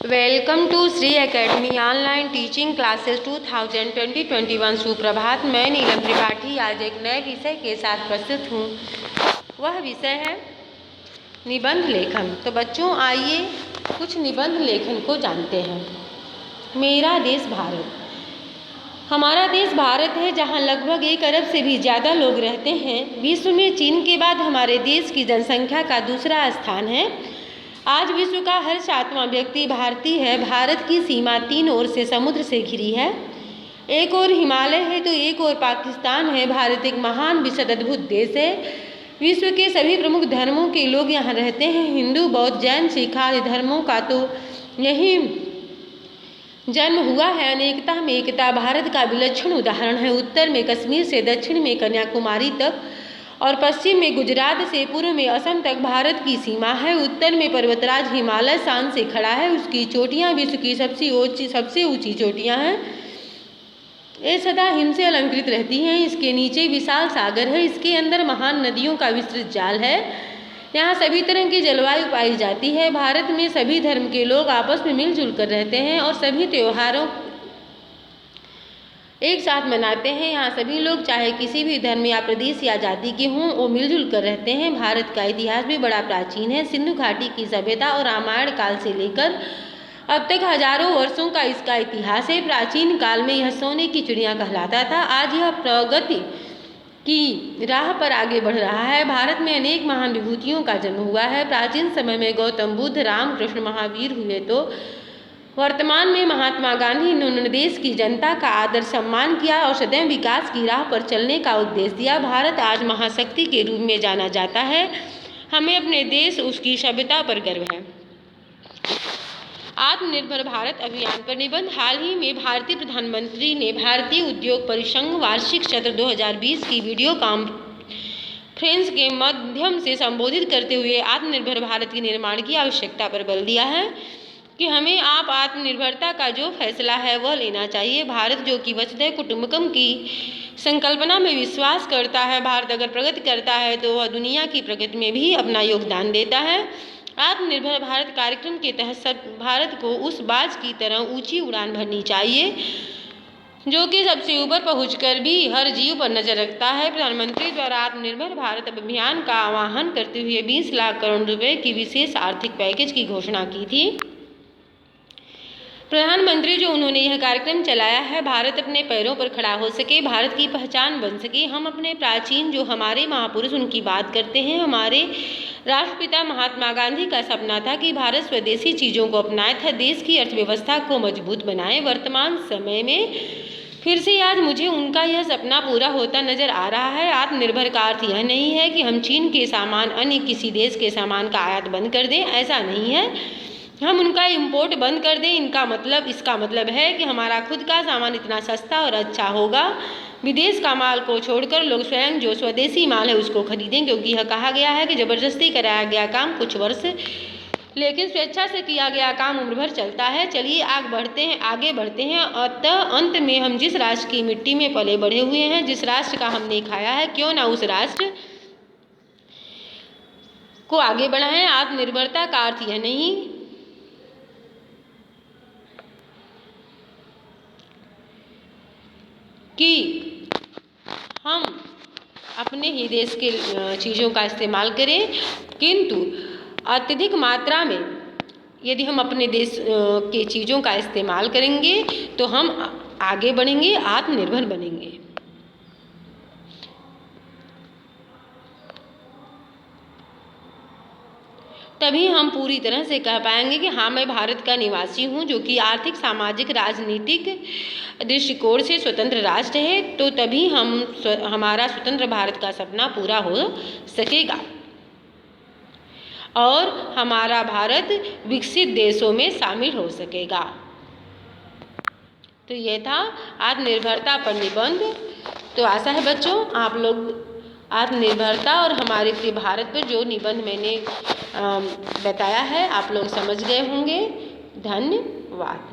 Welcome to Shri academy online teaching classes 2020-21। सुप्रभात। मैं नीलम त्रिपाठी आज एक नए विषय के साथ प्रस्तुत हूँ। वह विषय है निबंध लेखन। तो बच्चों आइए कुछ निबंध लेखन को जानते हैं। मेरा देश भारत। हमारा देश भारत है जहाँ लगभग 1 अरब से भी ज़्यादा लोग रहते हैं। विश्व में चीन के बाद हमारे देश की जनसंख्या का दूसरा स्थान है। आज विश्व का हर 7वां व्यक्ति भारतीय है। भारत की सीमा 3 ओर से समुद्र से घिरी है। एक ओर हिमालय है तो एक ओर पाकिस्तान है। भारत एक महान विशद अद्भुत देश है। विश्व के सभी प्रमुख धर्मों के लोग यहाँ रहते हैं। हिंदू, बौद्ध, जैन, सिख आदि धर्मों का तो यही जन्म हुआ है। अनेकता में एकता भारत का विलक्षण उदाहरण है। उत्तर में कश्मीर से दक्षिण में कन्याकुमारी तक और पश्चिम में गुजरात से पूर्व में असम तक भारत की सीमा है। उत्तर में पर्वतराज हिमालय शान से खड़ा है। उसकी चोटियाँ विश्व की सबसे ऊंची चोटियाँ हैं। ये सदा हिम से अलंकृत रहती हैं। इसके नीचे विशाल सागर है। इसके अंदर महान नदियों का विस्तृत जाल है। यहाँ सभी तरह की जलवायु पाई जाती है। भारत में सभी धर्म के लोग आपस में मिलजुल कर रहते हैं और सभी त्योहारों एक साथ मनाते हैं। यहाँ सभी लोग चाहे किसी भी धर्म या प्रदेश या जाति के हों वो मिलजुल कर रहते हैं। भारत का इतिहास भी बड़ा प्राचीन है। सिंधु घाटी की सभ्यता और रामायण काल से लेकर अब तक हजारों वर्षों का इसका इतिहास है। प्राचीन काल में यह सोने की चिड़िया कहलाता था। आज यह प्रगति की राह पर आगे बढ़ रहा है। भारत में अनेक महान विभूतियों का जन्म हुआ है। प्राचीन समय में गौतम बुद्ध, राम कृष्ण, महावीर हुए तो वर्तमान में महात्मा गांधी ने देश की जनता का आदर सम्मान किया और सदैव विकास की राह पर चलने का उपदेश दिया। भारत आज महाशक्ति के रूप में जाना जाता है। हमें अपने देश उसकी सभ्यता पर गर्व है। आत्मनिर्भर भारत अभियान पर निबंध। हाल ही में भारतीय प्रधानमंत्री ने भारतीय उद्योग परिसंघ वार्षिक सत्र 2020 की वीडियो कॉन्फ्रेंस के माध्यम से संबोधित करते हुए आत्मनिर्भर भारत के निर्माण की आवश्यकता पर बल दिया है कि हमें आत्मनिर्भरता का जो फैसला है वह लेना चाहिए। भारत जो कि वसुधैव कुटुंबकम की संकल्पना में विश्वास करता है, भारत अगर प्रगति करता है तो वह दुनिया की प्रगति में भी अपना योगदान देता है। आत्मनिर्भर भारत कार्यक्रम के तहत भारत को उस बाज की तरह ऊंची उड़ान भरनी चाहिए जो कि सबसे ऊपर पहुंचकर भी हर जीव पर नजर रखता है। प्रधानमंत्री द्वारा आत्मनिर्भर भारत अभियान का आह्वान करते हुए 20 लाख करोड़ रुपए की विशेष आर्थिक पैकेज की घोषणा की थी। प्रधानमंत्री जो उन्होंने यह कार्यक्रम चलाया है भारत अपने पैरों पर खड़ा हो सके, भारत की पहचान बन सके। हम अपने प्राचीन जो हमारे महापुरुष उनकी बात करते हैं। हमारे राष्ट्रपिता महात्मा गांधी का सपना था कि भारत स्वदेशी चीज़ों को अपनाए था, देश की अर्थव्यवस्था को मजबूत बनाए। वर्तमान समय में फिर से आज मुझे उनका यह सपना पूरा होता नजर आ रहा है। आत्मनिर्भर का अर्थ यह नहीं है कि हम चीन के सामान अन्य किसी देश के सामान का आयात बंद कर दें, ऐसा नहीं है। हम उनका इंपोर्ट बंद कर दें। इसका मतलब है कि हमारा खुद का सामान इतना सस्ता और अच्छा होगा, विदेश का माल को छोड़कर लोग स्वयं जो स्वदेशी माल है उसको खरीदें, क्योंकि यह कहा गया है कि जबरदस्ती कराया गया काम कुछ वर्ष, लेकिन स्वेच्छा से किया गया काम उम्र भर चलता है। चलिए आगे बढ़ते हैं। अतः अंत में हम जिस राष्ट्र की मिट्टी में पले बढ़े हुए हैं, जिस राष्ट्र का हमने खाया है, क्यों ना उस राष्ट्र को आगे बढ़ाएं। आत्मनिर्भरता का अर्थ यह नहीं कि हम अपने ही देश के चीज़ों का इस्तेमाल करें, किंतु अत्यधिक मात्रा में यदि हम अपने देश के चीज़ों का इस्तेमाल करेंगे तो हम आगे बढ़ेंगे, आत्मनिर्भर बनेंगे। तभी हम पूरी तरह से कह पाएंगे कि हाँ मैं भारत का निवासी हूँ, जो कि आर्थिक, सामाजिक, राजनीतिक दृष्टिकोण से स्वतंत्र राष्ट्र है। तो तभी हमारा स्वतंत्र भारत का सपना पूरा हो सकेगा और हमारा भारत विकसित देशों में शामिल हो सकेगा। तो ये था आत्मनिर्भरता पर निबंध। तो आशा है बच्चों आप लोग आत्मनिर्भरता और हमारे प्रिय भारत पर जो निबंध मैंने बताया है आप लोग समझ गए होंगे। धन्यवाद।